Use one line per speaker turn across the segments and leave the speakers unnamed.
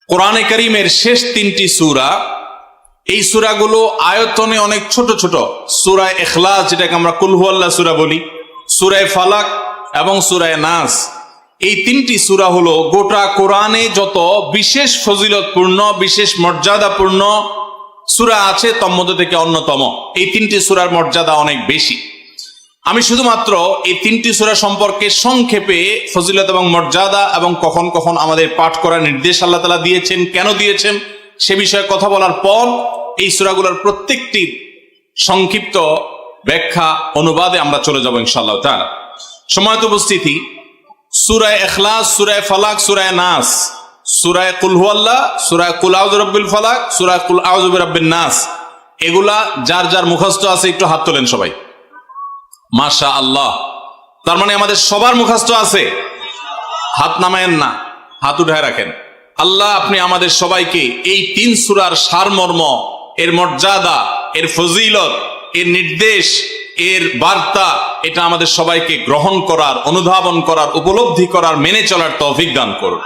কোরআনে কারীমের শেষ তিনটি সূরা, এই সূরাগুলো আয়তনে অনেক ছোট ছোট। সূরা ইখলাস, যেটাকে আমরা কুল হুয়াল্লাহ সূরা বলি, সূরা ফালাক এবং সূরা নাস, এই তিনটি সূরা হলো গোটা কোরআনে যত বিশেষ ফজিলতপূর্ণ, বিশেষ মর্যাদাপূর্ণ সূরা আছে তন্মধ্য থেকে অন্যতম। এই তিনটি সূরার মর্যাদা অনেক বেশি। আমি শুধুমাত্র এই তিনটি সূরা সম্পর্কে সংক্ষেপে ফজিলত এবং মর্যাদা এবং কখন কখন আমাদের পাঠ করার নির্দেশ আল্লাহ তাআলা দিয়েছেন, কেন দিয়েছেন সে বিষয়ে কথা বলার পর এই সূরাগুলোর প্রত্যেকটি সংক্ষিপ্ত ব্যাখ্যা অনুবাদে আমরা চলে যাব ইনশাআল্লাহ তাআলা। সম্মানিত উপস্থিতি, সূরা ইখলাস, সূরা ফালাক, সূরা নাস, সূরা কুল হুয়াল্লাহ, সূরা কুল আউযু বিরাব্বিল ফালাক, সূরা কুল আউযু বিরাব্বিন নাস, এগুলা যার যার মুখস্থ আছে একটু হাত তোলেন সবাই। মাশাআল্লাহ, তার মানে আমাদের সবার মুখস্থ আছে। হাত নামায়েন না, হাত উঠায় রাখেন। আল্লাহ আপনি আমাদের সবাইকে এই তিন সূরার সারমর্ম, এর মর্যাদা, এর ফজিলত, এর নির্দেশ, এর বার্তা, এটা আমাদের সবাইকে গ্রহণ করার, অনুধাবন করার, উপলব্ধি করার, মেনে চলার তৌফিক দান করুন।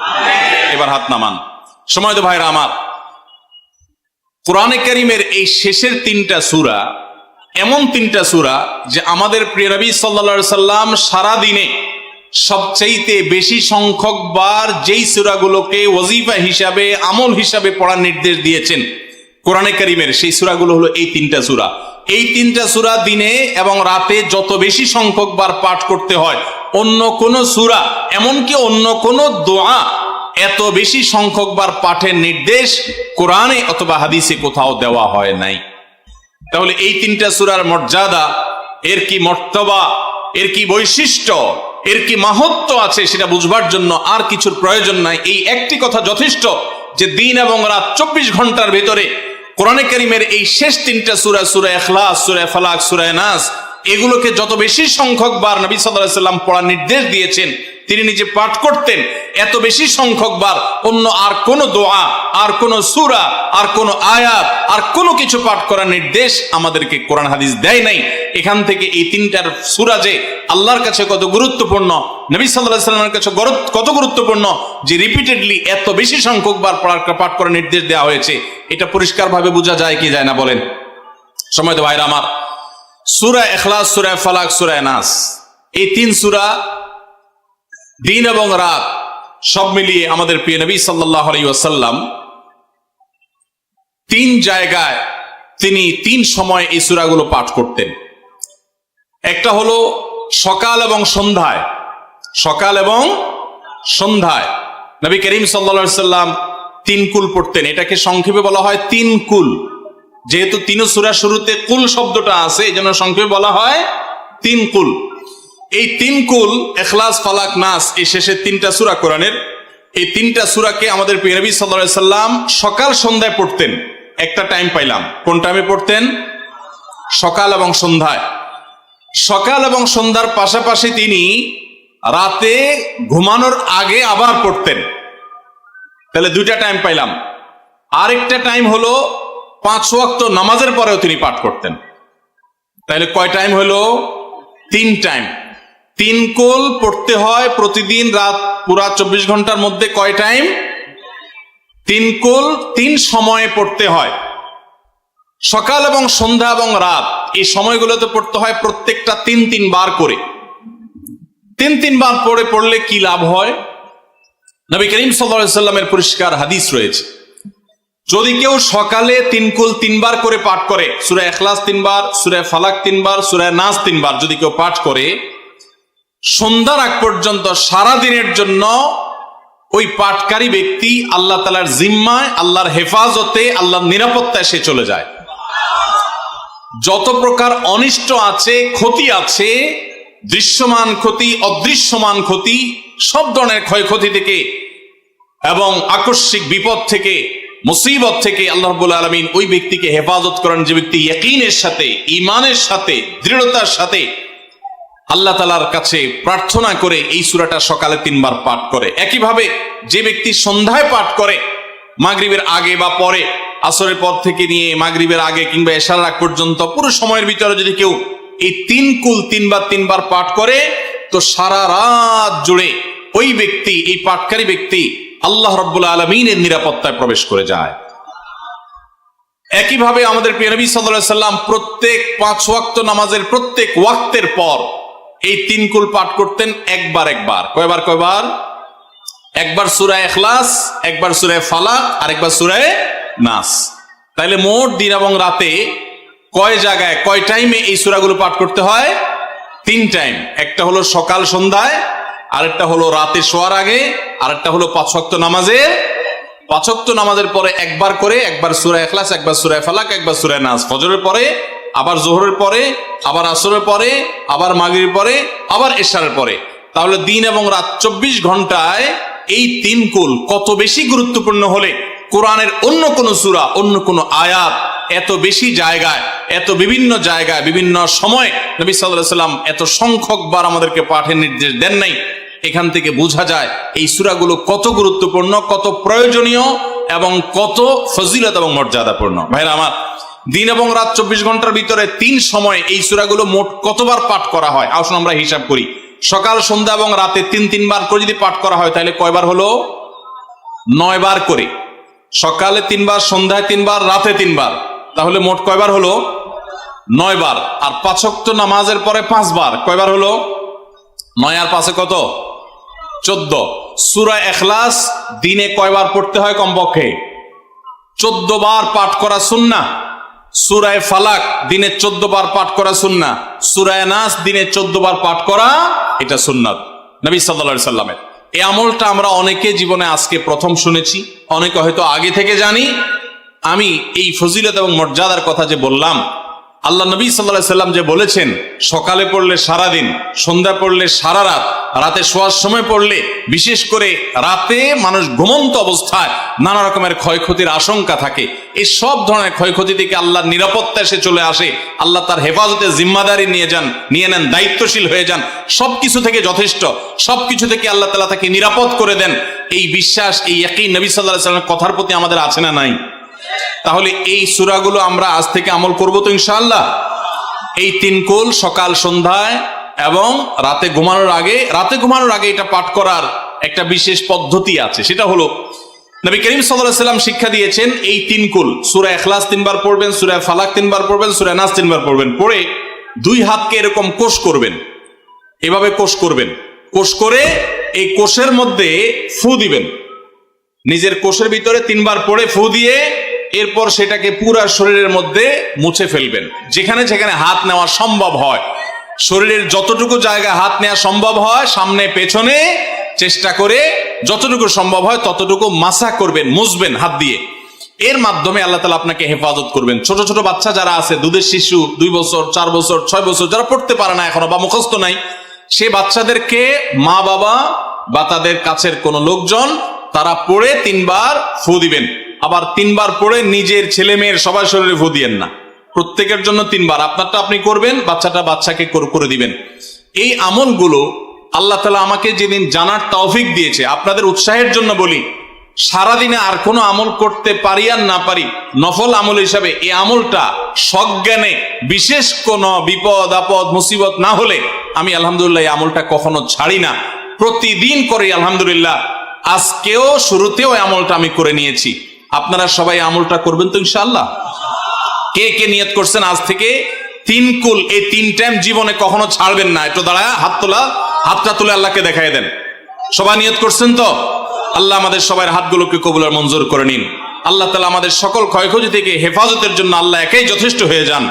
এবার হাত নামান। সম্মানিত ভাইরা আমার, কোরআনে কারীমের এই শেষের তিনটা সূরা এমন তিনটা সূরা যে আমাদের প্রিয় নবী সাল্লাল্লাহু আলাইহি সাল্লাম সারা দিনে সবচাইতে বেশি সংখ্যক বার যেই সূরাগুলোকে ওয়াজিফা হিসাবে, আমল হিসাবে পড়ার নির্দেশ দিয়েছেন কোরআনে কারীমের, সেই সূরাগুলো হলো এই তিনটা সূরা। এই তিনটা সূরা দিনে এবং রাতে যত বেশি সংখ্যক বার পাঠ করতে হয়, অন্য কোন সূরা, এমনকি অন্য কোন দোয়া এত বেশি সংখ্যক বার পাঠের নির্দেশ কোরআনে অথবা হাদিসে কোথাও দেওয়া হয় নাই। তাহলে এই তিনটা সূরার মর্যাদা, এর কি মর্তবা, এর কি বৈশিষ্ট্য, এর কি মাহাত্ম্য আছে সেটা বুঝবার জন্য আর কিছুর প্রয়োজন নাই। এই একটি কথা যথেষ্ট যে দিন এবং রাত 24 ঘন্টার ভেতরে কোরআনে কারীমের এই শেষ তিনটা সূরা, সূরা ইখলাস, সূরা ফালাক, সূরা নাস, এগুলোকে যত বেশি সংখ্যক বার নবী সাল্লাল্লাহু আলাইহি সাল্লাম পড়ার নির্দেশ দিয়েছেন, তিনি নিজে পাঠ করতেন, এত বেশি সংখ্যক বার অন্য আর কোন দোয়া, আর কোন সূরা, আর কোন আয়াত, আর কোনো কিছু পাঠ করার নির্দেশ আমাদেরকে কোরআন হাদিস দেয় নাই। এখান থেকে এই তিনটার সূরা যে আল্লাহর কাছে কত গুরুত্বপূর্ণ, নবী সাল্লাল্লাহু আলাইহি সাল্লামের কাছে কত গুরুত্বপূর্ণ, যে রিপিটেডলি এত বেশি সংখ্যক বার পাঠ করার নির্দেশ দেওয়া হয়েছে, এটা পরিষ্কারভাবে বোঝা যায় কি যায় না বলেন? সম্মানিত ভাইরা আমার, সূরা ইখলাস, সূরা ফালাক, সূরা নাস, এই তিন সূরা দিন এবং রাত সব মিলিয়ে আমাদের প্রিয় নবী সাল্লাল্লাহু আলাইহি ওয়াসাল্লাম তিন জায়গায় তিনি তিন সময় এই সূরাগুলো পাঠ করতেন। একটা হলো সকাল এবং সন্ধ্যায়। সকাল এবং সন্ধ্যায় নবী করিম সাল্লাল্লাহু আলাইহি ওয়াসাল্লাম তিন কুল পড়তেন। এটাকে সংক্ষেপে বলা হয় তিন কুল। যেহেতু তিন সূরার শুরুতে কুল শব্দটা আছে, এই জন্য সংক্ষেপে বলা হয় তিন কুল। এই তিন কুল ইখলাস, ফালাক, নাস, এই শেষের তিনটা সূরা কোরআনের, এই তিনটা সূরাকে আমাদের প্রিয় নবী সাল্লাল্লাহু আলাইহি সাল্লাম সকাল সন্ধ্যায় পড়তেন। একটা টাইম পাইলাম, কোন টাইমে পড়তেন? সকাল এবং সন্ধ্যায়। সকাল এবং সন্ধ্যার পাশাপাশি তিনি রাতে ঘুমানোর আগে আবার পড়তেন। তাহলে দুইটা টাইম পাইলাম। আরেকটা টাইম হলো 5 ওয়াক্ত নামাজের পরেও তিনি পাঠ করতেন। তাহলে কয় টাইম হলো? 3 টাইম। 3 কুল পড়তে হয় প্রতিদিন, রাত পুরা 24 ঘন্টার মধ্যে কয় টাইম? 3 কুল 3 সময়ে পড়তে হয়। সকাল এবং সন্ধ্যা এবং রাত এই সময়গুলোতে পড়তে হয় প্রত্যেকটা 3 বার করে। 3 বার পড়লে কি লাভ হয়? নবী করিম সাল্লাল্লাহু আলাইহি সাল্লামের পরিষ্কার হাদিস রয়েছে, যদি কেউ সকালে 3 কুল 3 বার করে পাঠ করে, সূরা ইখলাস 3 বার, সূরা ফালাক 3 বার, সূরা নাস 3 বার যদি কেউ পাঠ করে, সন্ধ্যার আগ পর্যন্ত সারা দিনের জন্য ওই পাঠকারী ব্যক্তি আল্লাহ তাআলার জিম্মায়, আল্লাহর হেফাজতে, আল্লাহর নিরাপত্তায় সে চলে যায়। যত প্রকার অনিষ্ট আছে, ক্ষতি আছে, দৃশ্যমান ক্ষতি, অদৃশ্যমান ক্ষতি, সব ধরনের ক্ষয়ক্ষতি থেকে এবং আকস্মিক বিপদ থেকে, মুসিবত থেকে আল্লাহ রাব্বুল আলামিন ওই ব্যক্তিকে হেফাজত করেন, যে ব্যক্তি ইয়াকিনের সাথে, ঈমানের সাথে, দৃঢ়তার সাথে আল্লাহ তাআলার কাছে প্রার্থনা করে এই সূরাটা সকালে 3 বার পাঠ করে। একইভাবে যে ব্যক্তি সন্ধ্যায় পাঠ করে, মাগরিবের আগে বা পরে, আসরের পর থেকে নিয়ে মাগরিবের আগে কিংবা এশার আগ পর্যন্ত পুরো সময়ের ভিতরে যদি কেউ এই 3 কুল 3 বার পাঠ করে, তো সারা রাত জুড়ে ওই ব্যক্তি, এই পাঠকারী ব্যক্তি আল্লাহ রাব্বুল আলামিনের নিরাপত্তায় প্রবেশ করে যায়। একইভাবে আমাদের প্রিয় নবী সাল্লাল্লাহু আলাইহি সাল্লাম প্রত্যেক 5 ওয়াক্ত নামাজের প্রত্যেক ওয়াক্তের পর এই 3 কুল পাঠ করতেন একবার। কয়বার? একবার সূরা ইখলাস, একবার সূরা ফালাক, আর একবার সূরা নাস। তাইলে মোট দিন এবং রাতে কয় জায়গায় কয় টাইমে এই সূরাগুলো পাঠ করতে হয়? 3 টাইম। একটা হলো সকাল সন্ধ্যায়, আরেকটা হলো রাতে শোয়ার আগে, আরেকটা হলো 5 ওয়াক্ত নামাজের 5 ওয়াক্ত নামাজের পরে একবার করে, একবার সূরা ইখলাস, একবার সূরা ফালাক, একবার সূরা নাস। ফজরের পরে, আবার যোহরের পরে, আবার আসরের পরে, আবার মাগরিবের পরে, আবার এশারের পরে। তাহলে দিন এবং রাত 24 ঘন্টায় এই 3 কুল কত বেশি গুরুত্বপূর্ণ হলে কোরআনের অন্য কোন সূরা, অন্য কোন আয়াত এত বেশি জায়গায়, এত বিভিন্ন জায়গায়, বিভিন্ন সময় নবী সাল্লাল্লাহু আলাইহি সাল্লাম এত সংখ্যকবার আমাদেরকে পাঠের নির্দেশ দেন নাই। এখান থেকে বোঝা যায় এই সূরাগুলো কত গুরুত্বপূর্ণ, কত প্রয়োজনীয় এবং কত ফজিলত এবং মর্যাদাপূর্ণ। ভাইরা আমার, দিন এবং রাত 24 ঘন্টার ভিতরে 3 সময় এই সূরাগুলো মোট কতবার পাঠ করা হয়? আসুন আমরা হিসাব করি। সকাল, সন্ধ্যা এবং রাতে 3 বার করে যদি পাঠ করা হয় তাহলে কয়বার হলো? 9 বার করে। সকালে 3 বার, সন্ধ্যায় 3 বার, রাতে 3 বার, তাহলে মোট কয়বার হলো? 9 বার। আর 5 ওয়াক্ত নামাজের পরে 5 বার, কয়বার হলো? 9 আর 5 কত? 14। সূরা ইখলাস দিনে কয়বার পড়তে হয়? কমপক্ষে 14 বার পাঠ করা সুন্নাহ। সূরা ফালাক দিনে 14 বার পাঠ করা সুন্নাহ। সূরা নাস দিনে 14 বার পাঠ করা, এটা সুন্নাত নবী সাল্লাল্লাহু আলাইহি সাল্লামের। এই আমলটা আমরা অনেকে জীবনে আজকে প্রথম শুনেছি, অনেকে হয়তো আগে থেকে জানি। আমি এই ফজিলত এবং মর্যাদার কথা যে বললাম, আল্লাহ নবী সাল্লাল্লাহু আলাইহি সাল্লাম যে বলেছেন সকালে পড়লে সারাদিন, সন্ধ্যা পড়লে সারা রাত, রাতে শোয়ার সময় পড়লে, বিশেষ করে রাতে মানুষ ঘুমন্ত অবস্থায় নানা রকমের ক্ষয়ক্ষতির আশঙ্কা থাকে। এই সব ধরনের ক্ষয়ক্ষতি থেকে আল্লাহর নিরাপত্তা এসে চলে আসে। আল্লাহ তার হেফাজতে জিম্মাদারি নিয়ে নেন, দায়িত্বশীল হয়ে যান। সবকিছু থেকে যথেষ্ট, সবকিছু থেকে আল্লাহ তাআলা তাকে নিরাপদ করে দেন। এই বিশ্বাস, এই ইয়াকিন নবী সাল্লাল্লাহু আলাইহি সাল্লামের কথার প্রতি আমাদের আছে না নাই? তাহলে এই সূরাগুলো আমরা আজ থেকে আমল করব তো ইনশাআল্লাহ। এই 3 কুল সকাল, সন্ধ্যায় এবং রাতে ঘুমানোর আগে এটা পাঠ করার একটা বিশেষ পদ্ধতি আছে। সেটা হলো নবী করিম সাল্লাল্লাহু আলাইহি সাল্লাম শিক্ষা দিয়েছেন এই 3 কুল। সূরা ইখলাস 3 বার পড়বেন, সূরা ফালাক 3 বার পড়বেন, সূরা নাস 3 বার পড়বেন। পড়ে 2 হাতকে এরকম কোষ করবেন, এভাবে কোষ করবেন। কোষ করে এই কোষের মধ্যে ফু দিবেন। নিজের কোষের ভিতরে 3 বার পড়ে ফু দিয়ে এরপর সেটাকে পুরা শরীরের মধ্যে মুছে ফেলবেন। যেখানে যেখানে হাত নেওয়া সম্ভব হয়, শরীরের যতটুকু জায়গায় হাত নেওয়া সম্ভব হয়, সামনে পেছনে চেষ্টা করে যতটুকু সম্ভব হয় ততটুকু মাসা করবেন, মুছবেন হাত দিয়ে। এর মাধ্যমে আল্লাহ তাআলা আপনাকে হেফাজত করবেন। ছোট ছোট বাচ্চা যারা আছে, দুধের শিশু, 2 বছর, 4 বছর, 6 বছর, যারা পড়তে পারে না এখনো বা মুখস্থ নাই, সে বাচ্চাদেরকে মা বাবা বা তাদের কাছের কোনো লোকজন তারা পড়ে 3 বার ফু দিবেন। আবার 3 বার পড়ে নিজের ছেলে মেয়ের সবার শরীরে ফু দিয়েন না, প্রত্যেকের জন্য 3 বার। আপনারটা আপনি করবেন, বাচ্চাকে করে দিবেন। এই আমলগুলো আল্লাহ তাআলা আমাকে যেদিন জানার তৌফিক দিয়েছে, আপনাদের উৎসাহের জন্য বলি, সারাদিনে আর কোনো আমল করতে পারি আর না পারি, নফল আমল হিসাবে এই আমলটা সজ্ঞানে, বিশেষ কোনো বিপদ আপদ মুসিবত না হলে আমি আলহামদুলিল্লাহ এই আমলটা কখনো ছাড়ি না, প্রতিদিন করি আলহামদুলিল্লাহ। আজকেও শুরুতেও এই আমলটা আমি করে নিয়েছি। আপনারা সবাই আমলটা করবেন তো ইনশাআল্লাহ? কে কে নিয়ত করছেন আজ থেকে 3 কুল এই 3 টাইম জীবনে কখনো ছাড়বেন না? একটু দাঁড়ায় হাতটা তুলে আল্লাহকে দেখাই দেন। সবাই নিয়ত করছেন তো? আল্লাহ আমাদের সবার হাতগুলোকে কবুল আর মঞ্জুর করে নিন। আল্লাহ তাআলা আমাদের সকল ক্ষয়ক্ষতি থেকে হেফাজতের জন্য আল্লাহ একাই যথেষ্ট হয়ে যান।